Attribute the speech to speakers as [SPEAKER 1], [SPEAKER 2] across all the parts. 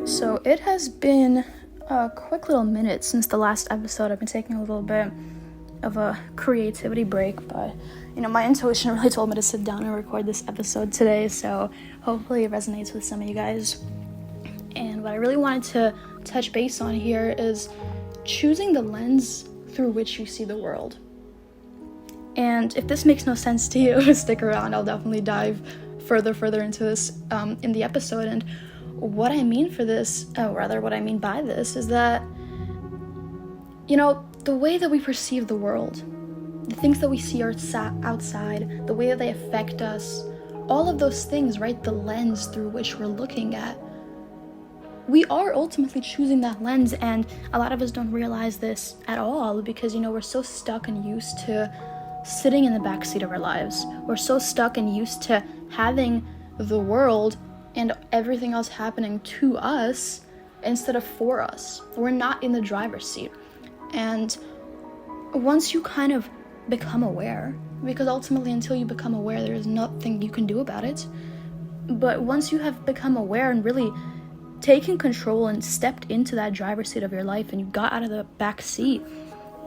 [SPEAKER 1] So it has been a quick little minute since the last episode. I've been taking a little bit of a creativity break, but my intuition really told me to sit down and record this episode today, so hopefully it resonates with some of you guys. And what I really wanted to touch base on here is choosing the lens through which you see the world. And if this makes no sense to you, stick around. I'll definitely dive further into this in the episode. And what I mean by this is that, the way that we perceive the world, the things that we see outside, the way that they affect us, all of those things, right? The lens through which we're looking at. We are ultimately choosing that lens, and a lot of us don't realize this at all because, we're so stuck and used to sitting in the backseat of our lives. We're so stuck and used to having the world and everything else happening to us instead of for us. We're not in the driver's seat. And once you kind of become aware, because ultimately until you become aware, there is nothing you can do about it. But once you have become aware and really taken control and stepped into that driver's seat of your life and you got out of the back seat,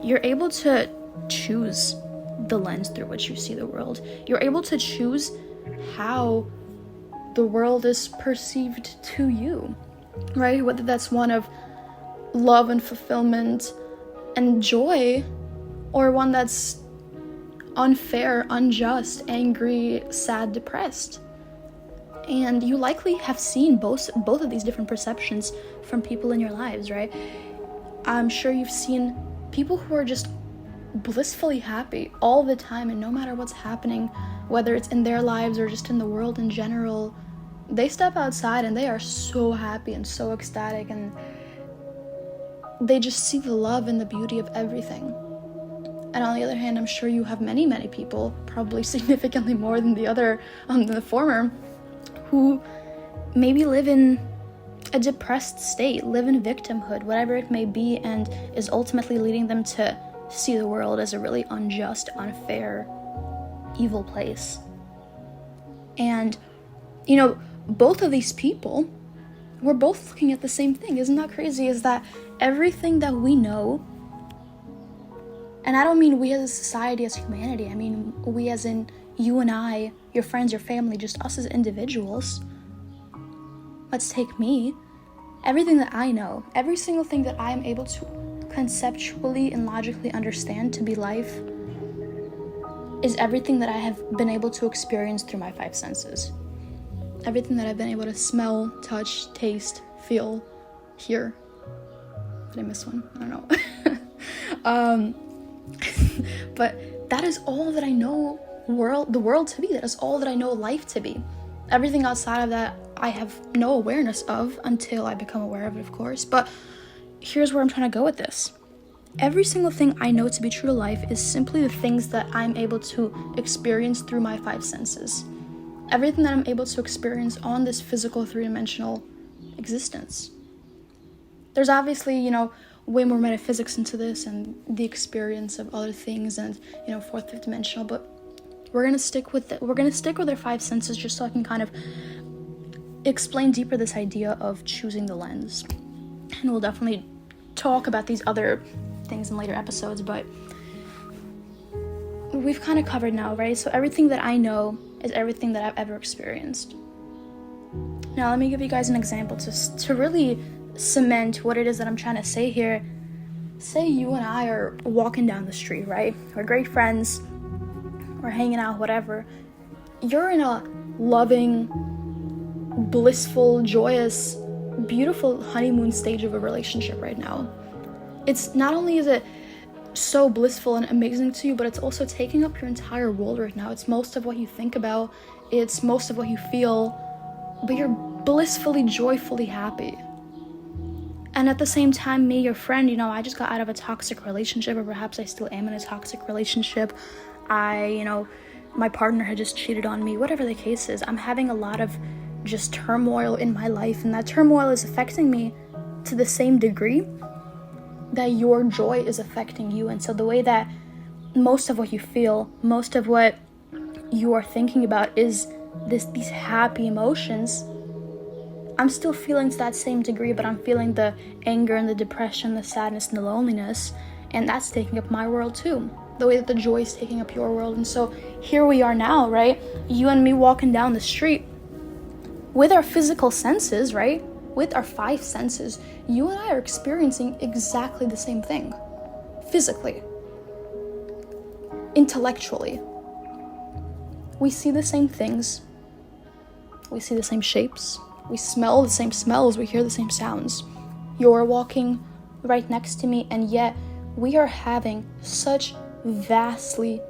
[SPEAKER 1] you're able to choose the lens through which you see the world. You're able to choose how the world is perceived to you, right? Whether that's one of love and fulfillment and joy, or one that's unfair, unjust, angry, sad, depressed. And you likely have seen both of these different perceptions from people in your lives, right? I'm sure you've seen people who are just blissfully happy all the time, and no matter what's happening, whether it's in their lives or just in the world in general, they step outside and they are so happy and so ecstatic, and they just see the love and the beauty of everything. And on the other hand, I'm sure you have many people, probably significantly more than the former, who maybe live in a depressed state, live in victimhood, whatever it may be, and is ultimately leading them to see the world as a really unjust, unfair, evil place. And, both of these people were both looking at the same thing. Isn't that crazy? Is that everything that we know, and I don't mean we as a society, as humanity, I mean we as in you and I, your friends, your family, just us as individuals. Let's take me. Everything that I know, every single thing that I am able to conceptually and logically understand to be life is everything that I have been able to experience through my five senses. Everything that I've been able to smell, touch, taste, feel, hear. Did I miss one? I don't know. But that is all that I know the world to be. That is all that I know life to be. Everything outside of that I have no awareness of until I become aware of it, of course. But here's where I'm trying to go with this. Every single thing I know to be true to life is simply the things that I'm able to experience through my five senses. Everything that I'm able to experience on this physical three-dimensional existence. There's obviously, way more metaphysics into this and the experience of other things and, fourth, fifth dimensional, but we're going to stick with our five senses just so I can kind of explain deeper this idea of choosing the lens. And we'll definitely talk about these other things in later episodes, but we've kind of covered now, right? So everything that I know is everything that I've ever experienced. Now let me give you guys an example to really cement what it is that I'm trying to say here. Say you and I are walking down the street, right? We're great friends, we're hanging out, whatever. You're in a loving, blissful, joyous, beautiful honeymoon stage of a relationship right now. It's not only is it so blissful and amazing to you, but it's also taking up your entire world right now. It's most of what you think about, it's most of what you feel, but you're blissfully, joyfully happy. And at the same time, me, your friend, I just got out of a toxic relationship, or perhaps I still am in a toxic relationship. My partner had just cheated on me, whatever the case is. I'm having a lot of just turmoil in my life, and that turmoil is affecting me to the same degree that your joy is affecting you. And so the way that most of what you feel, most of what you are thinking about is these happy emotions, I'm still feeling to that same degree, but I'm feeling the anger and the depression, the sadness and the loneliness, and that's taking up my world too. The way that the joy is taking up your world. And so here we are now, right? You and me walking down the street with our physical senses, right? With our 5 senses, you and I are experiencing exactly the same thing. Physically. Intellectually. We see the same things. We see the same shapes. We smell the same smells. We hear the same sounds. You're walking right next to me, and yet we are having such vastly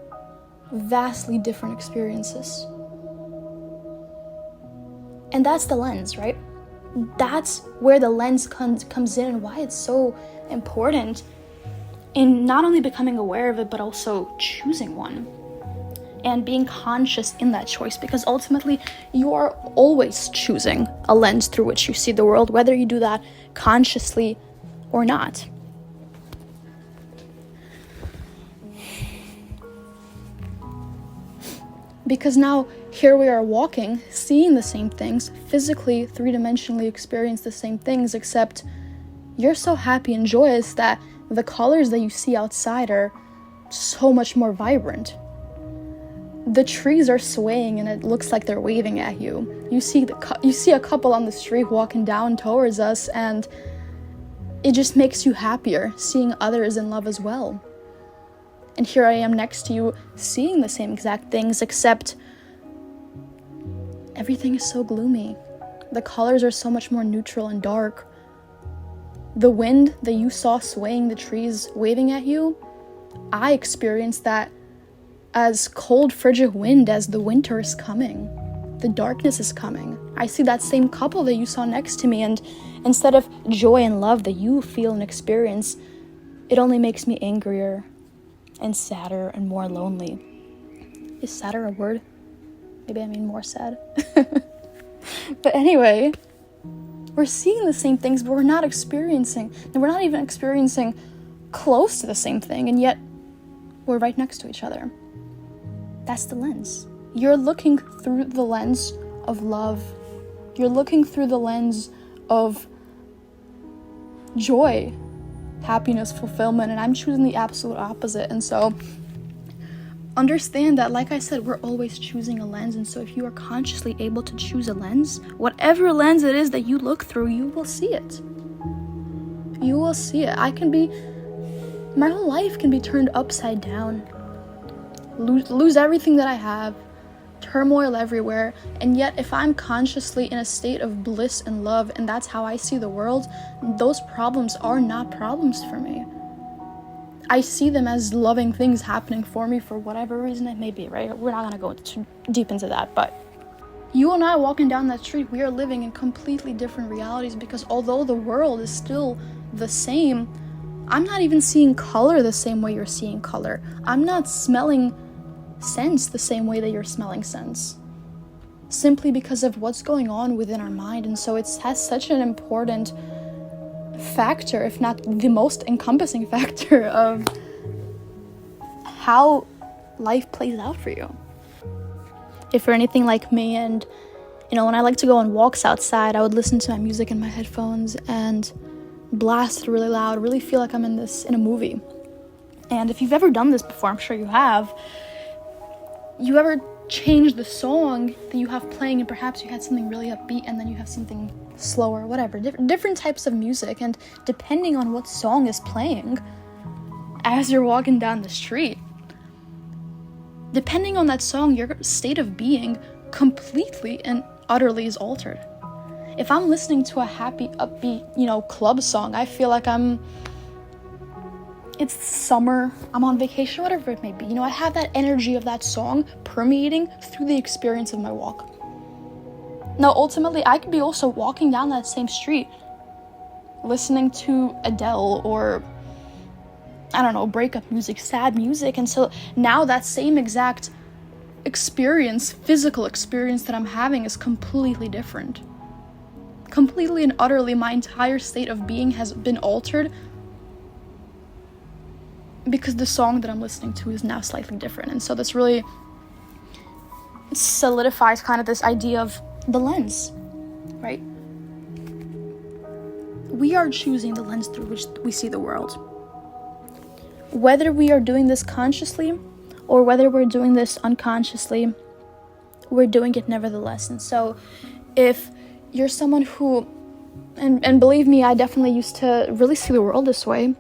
[SPEAKER 1] different experiences. And that's the lens, right? That's where the lens comes in, and why it's so important in not only becoming aware of it, but also choosing one and being conscious in that choice, because ultimately you are always choosing a lens through which you see the world, whether you do that consciously or not. Because now here we are walking, seeing the same things, physically, 3-dimensionally experience the same things, except you're so happy and joyous that the colors that you see outside are so much more vibrant. The trees are swaying and it looks like they're waving at you. You see a couple on the street walking down towards us, and it just makes you happier seeing others in love as well. And here I am next to you, seeing the same exact things, except everything is so gloomy. The colors are so much more neutral and dark. The wind that you saw swaying the trees, waving at you, I experienced that as cold, frigid wind as the winter is coming. The darkness is coming. I see that same couple that you saw next to me, and instead of joy and love that you feel and experience, it only makes me angrier and sadder and more lonely. Is sadder a word? Maybe I mean more sad. But anyway, we're seeing the same things, but we're not even experiencing close to the same thing, and yet we're right next to each other. That's the lens. You're looking through the lens of love. You're looking through the lens of joy, happiness, fulfillment, and I'm choosing the absolute opposite. And so understand that, like I said, we're always choosing a lens. And so if you are consciously able to choose a lens, whatever lens it is that you look through, you will see it. You will see it. My whole life can be turned upside down. Lose everything that I have, turmoil everywhere, and yet if I'm consciously in a state of bliss and love, and that's how I see the world, those problems are not problems for me. I see them as loving things happening for me for whatever reason it may be, right? We're not going to go too deep into that, but you and I walking down that street, we are living in completely different realities, because although the world is still the same, I'm not even seeing color the same way you're seeing color. I'm not smelling sense the same way that you're smelling sense, simply because of what's going on within our mind. And so it has such an important factor, if not the most encompassing factor, of how life plays out for you. If you're anything like me, and when I like to go on walks outside, I would listen to my music in my headphones and blast it really loud, really feel like I'm in a movie. And if you've ever done this before, I'm sure you have, you ever change the song that you have playing, and perhaps you had something really upbeat and then you have something slower, whatever, different types of music, and depending on what song is playing as you're walking down the street, depending on that song, your state of being completely and utterly is altered. If I'm listening to a happy, upbeat, club song, I feel like it's summer, I'm on vacation, whatever it may be. I have that energy of that song permeating through the experience of my walk. Now, ultimately, I could be also walking down that same street, listening to Adele or, breakup music, sad music. And so now that same exact experience, physical experience that I'm having is completely different. Completely and utterly, my entire state of being has been altered because the song that I'm listening to is now slightly different. And so this really solidifies kind of this idea of the lens, right? we are choosing the lens through which we see the world. Whether we are doing this consciously or whether we're doing this unconsciously, we're doing it nevertheless. And so if you're someone who, and believe me, I definitely used to really see the world this way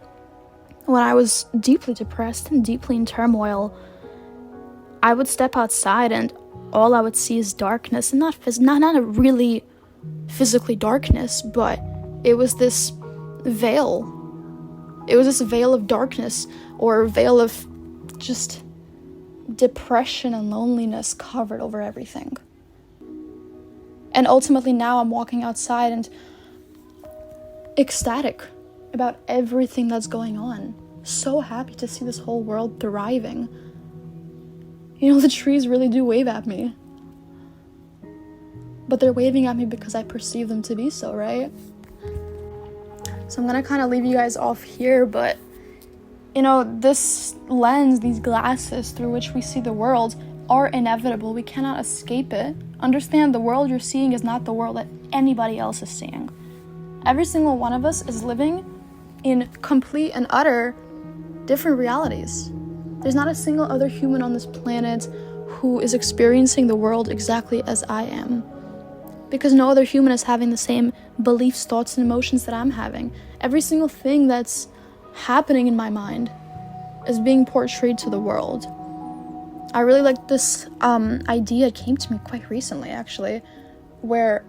[SPEAKER 1] when I was deeply depressed and deeply in turmoil. I would step outside and all I would see is darkness, and not a really physically darkness, but it was this veil. It was this veil of darkness, or veil of just depression and loneliness covered over everything. And ultimately now I'm walking outside and ecstatic about everything that's going on. So happy to see this whole world thriving. You know, the trees really do wave at me. But they're waving at me because I perceive them to be so, right? So I'm gonna kind of leave you guys off here, but you know, this lens, these glasses through which we see the world are inevitable. We cannot escape it. Understand, the world you're seeing is not the world that anybody else is seeing. Every single one of us is living in complete and utter different realities. There's not a single other human on this planet who is experiencing the world exactly as I am. Because no other human is having the same beliefs, thoughts, and emotions that I'm having. Every single thing that's happening in my mind is being portrayed to the world. I really like this idea. It came to me quite recently, actually, where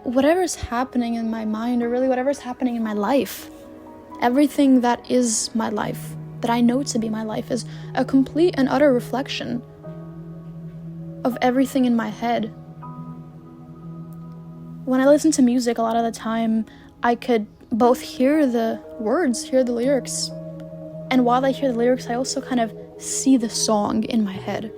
[SPEAKER 1] whatever's happening in my mind, or really whatever's happening in my life, everything that is my life, that I know to be my life, is a complete and utter reflection of everything in my head. When I listen to music, a lot of the time, I could both hear the words, hear the lyrics, and while I hear the lyrics, I also kind of see the song in my head.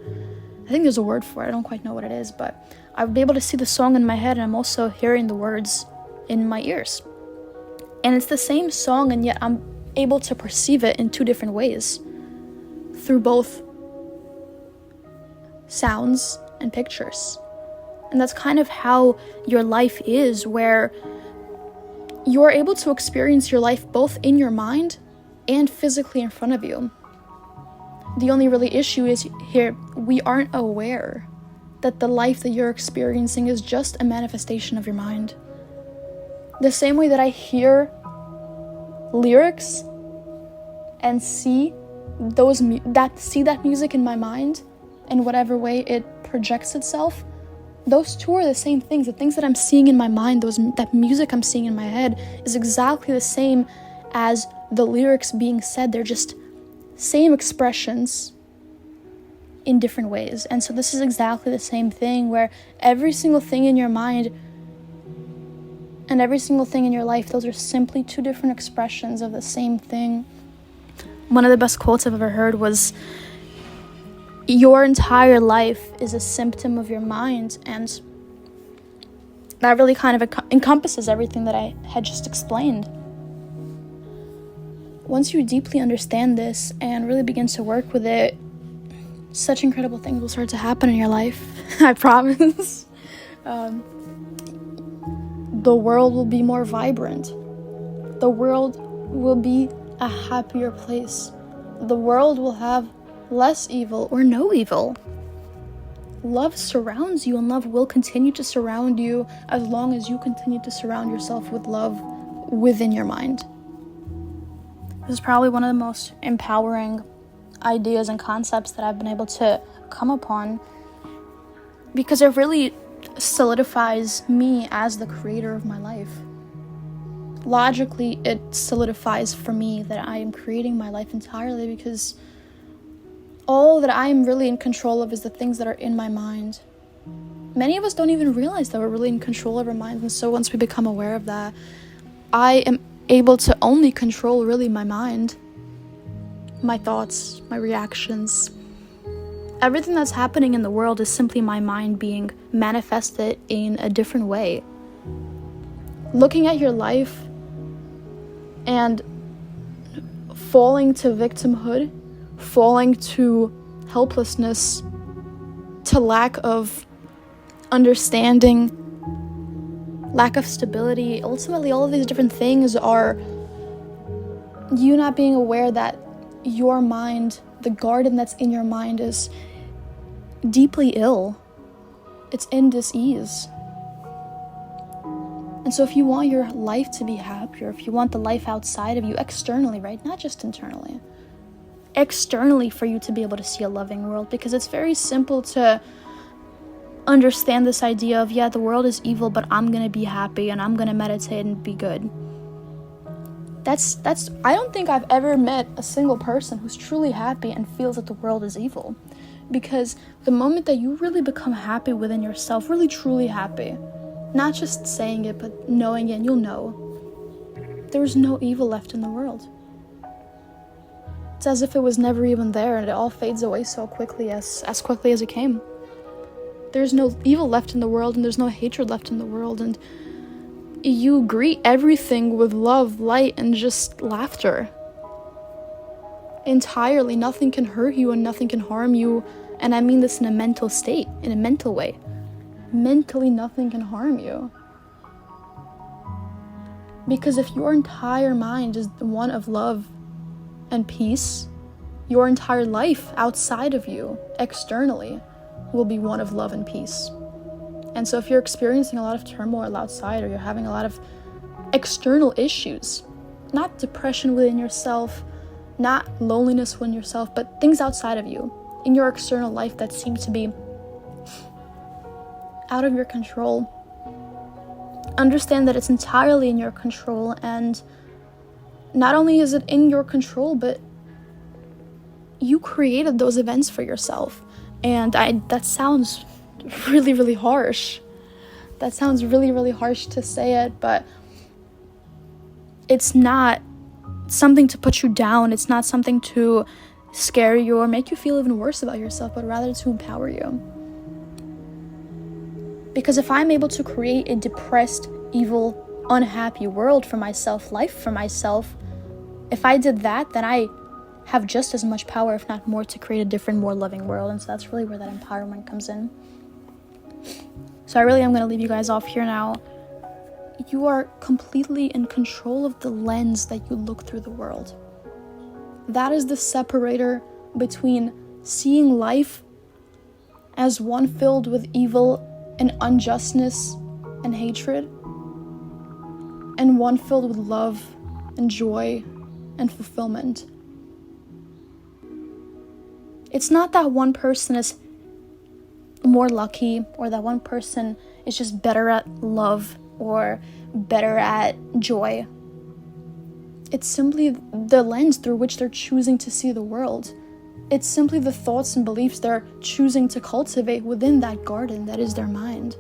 [SPEAKER 1] I think there's a word for it, I don't quite know what it is, but I would be able to see the song in my head, and I'm also hearing the words in my ears. And it's the same song, and yet I'm able to perceive it in two different ways, through both sounds and pictures. And that's kind of how your life is, where you are able to experience your life both in your mind and physically in front of you. The only really issue is here, we aren't aware that the life that you're experiencing is just a manifestation of your mind. The same way that I hear lyrics and see that music in my mind in whatever way it projects itself, those two are the same things. The things that I'm seeing in my mind, that music I'm seeing in my head, is exactly the same as the lyrics being said. They're just same expressions in different ways. And so this is exactly the same thing, where every single thing in your mind and every single thing in your life, those are simply two different expressions of the same thing. One of the best quotes I've ever heard was, your entire life is a symptom of your mind, and that really kind of encompasses everything that I had just explained. Once you deeply understand this and really begin to work with it, such incredible things will start to happen in your life. I promise. The world will be more vibrant. The world will be a happier place. The world will have less evil or no evil. Love surrounds you, and love will continue to surround you as long as you continue to surround yourself with love within your mind. This is probably one of the most empowering ideas and concepts that I've been able to come upon, because it really solidifies me as the creator of my life. Logically, it solidifies for me that I am creating my life entirely, because all that I am really in control of is the things that are in my mind. Many of us don't even realize that we're really in control of our minds, and so once we become aware of that, I am able to only control really my mind, my thoughts, my reactions. Everything that's happening in the world is simply my mind being manifested in a different way. Looking at your life and falling to victimhood, falling to helplessness, to lack of understanding lack of stability. Ultimately, all of these different things are you not being aware that your mind, the garden that's in your mind, is deeply ill. It's in dis-ease. And so if you want your life to be happier, if you want the life outside of you externally, right? Not just internally. Externally, for you to be able to see a loving world, because it's very simple to understand this idea of, yeah, the world is evil, but I'm gonna be happy and I'm gonna meditate and be good. That's I don't think I've ever met a single person who's truly happy and feels that the world is evil. Because the moment that you really become happy within yourself, really truly happy, not just saying it, but knowing it, and you'll know, there's no evil left in the world. It's as if it was never even there, and it all fades away so quickly, as quickly as it came. There's no evil left in the world, and there's no hatred left in the world, and you greet everything with love, light, and just laughter. Entirely, nothing can hurt you and nothing can harm you, and I mean this in a mental state, in a mental way. Mentally, nothing can harm you. Because if your entire mind is one of love and peace, your entire life outside of you, externally, will be one of love and peace. And so if you're experiencing a lot of turmoil outside, or you're having a lot of external issues, not depression within yourself, not loneliness within yourself, but things outside of you, in your external life that seem to be out of your control, understand that it's entirely in your control, and not only is it in your control, but you created those events for yourself. And that sounds really, really harsh. That sounds really, really harsh to say it, but it's not something to put you down. It's not something to scare you or make you feel even worse about yourself, but rather to empower you. Because if I'm able to create a depressed, evil, unhappy world for myself, life for myself, if I did that, then I have just as much power, if not more, to create a different, more loving world. And so that's really where that empowerment comes in. So I really am going to leave you guys off here now. You are completely in control of the lens that you look through the world. That is the separator between seeing life as one filled with evil and unjustness and hatred, and one filled with love and joy and fulfillment. It's not that one person is more lucky, or that one person is just better at love or better at joy. It's simply the lens through which they're choosing to see the world. It's simply the thoughts and beliefs they're choosing to cultivate within that garden that is their mind.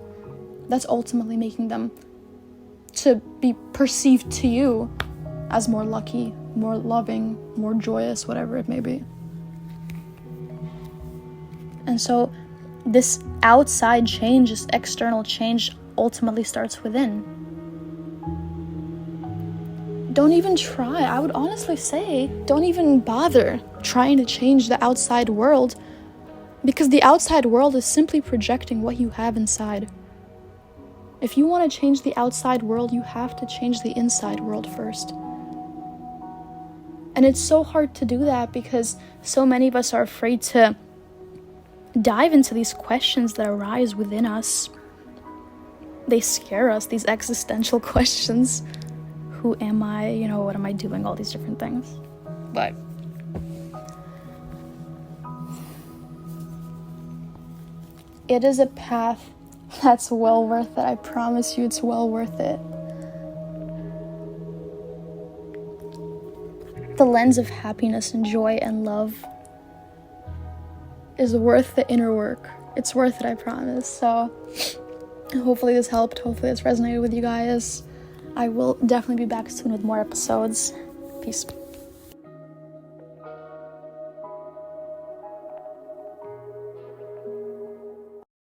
[SPEAKER 1] That's ultimately making them to be perceived to you as more lucky, more loving, more joyous, whatever it may be. And so this outside change, this external change, ultimately starts within. Don't even try. I would honestly say, don't even bother trying to change the outside world, because the outside world is simply projecting what you have inside. If you want to change the outside world, you have to change the inside world first. And it's so hard to do that because so many of us are afraid to dive into these questions that arise within us. They scare us, these existential questions. Who am I? What am I doing? All these different things. But it is a path that's well worth it. I promise you, it's well worth it. The lens of happiness and joy and love is worth the inner work. It's worth it, I promise. So hopefully this helped. Hopefully this resonated with you guys. I will definitely be back soon with more episodes. Peace.